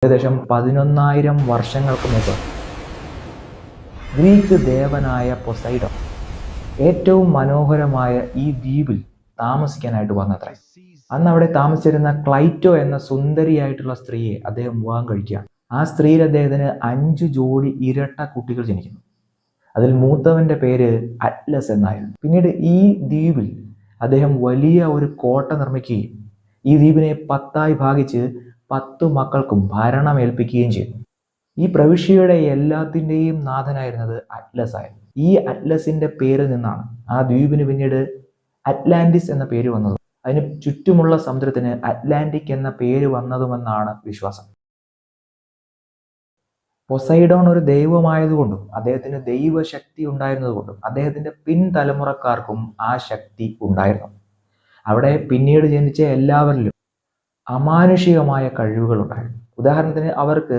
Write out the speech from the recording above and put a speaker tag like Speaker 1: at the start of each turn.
Speaker 1: ഏകദേശം 11,000 വർഷങ്ങൾക്ക് മുമ്പ് ഗ്രീക്ക് ദേവനായ പൊസൈഡോൺ ഏറ്റവും മനോഹരമായ ഈ ദ്വീപിൽ താമസിക്കാനായിട്ട് വന്നത്രേ. അന്ന് അവിടെ താമസിച്ചിരുന്ന ക്ലൈറ്റോ എന്ന സുന്ദരിയായിട്ടുള്ള സ്ത്രീയെ അദ്ദേഹം വിവാഹം കഴിക്കുകയാണ്. ആ സ്ത്രീയിൽ അദ്ദേഹത്തിന് 5 ജോഡി ഇരട്ട കുട്ടികൾ ജനിക്കുന്നു. അതിൽ മൂത്തവന്റെ പേര് അറ്റ്ലസ് എന്നായിരുന്നു. പിന്നീട് ഈ ദ്വീപിൽ അദ്ദേഹം വലിയ ഒരു കോട്ട നിർമ്മിക്കുകയും ഈ ദ്വീപിനെ 10ആയി ഭാഗിച്ച് 10 മക്കൾക്കും ഭരണം ഏൽപ്പിക്കുകയും ചെയ്തു. ഈ പ്രവിശ്യയുടെ എല്ലാത്തിൻ്റെയും നാഥനായിരുന്നത് അറ്റ്ലസ് ആയിരുന്നു. ഈ അറ്റ്ലസിന്റെ പേരിൽ നിന്നാണ് ആ ദ്വീപിന് പിന്നീട് അറ്റ്ലാന്റിസ് എന്ന പേര് വന്നതും അതിന് ചുറ്റുമുള്ള സമുദ്രത്തിന് അറ്റ്ലാന്റിക് എന്ന പേര് വന്നതുമെന്നാണ് വിശ്വാസം. പൊസൈഡോൺ ഒരു ദൈവമായതുകൊണ്ടും അദ്ദേഹത്തിന് ദൈവശക്തി ഉണ്ടായിരുന്നതുകൊണ്ടും അദ്ദേഹത്തിന്റെ പിൻതലമുറക്കാർക്കും ആ ശക്തി ഉണ്ടായിരുന്നു. അവിടെ പിന്നീട് ജനിച്ച എല്ലാവരിലും അമാനുഷികമായ കഴിവുകൾ ഉണ്ടായിരുന്നു. ഉദാഹരണത്തിന് അവർക്ക്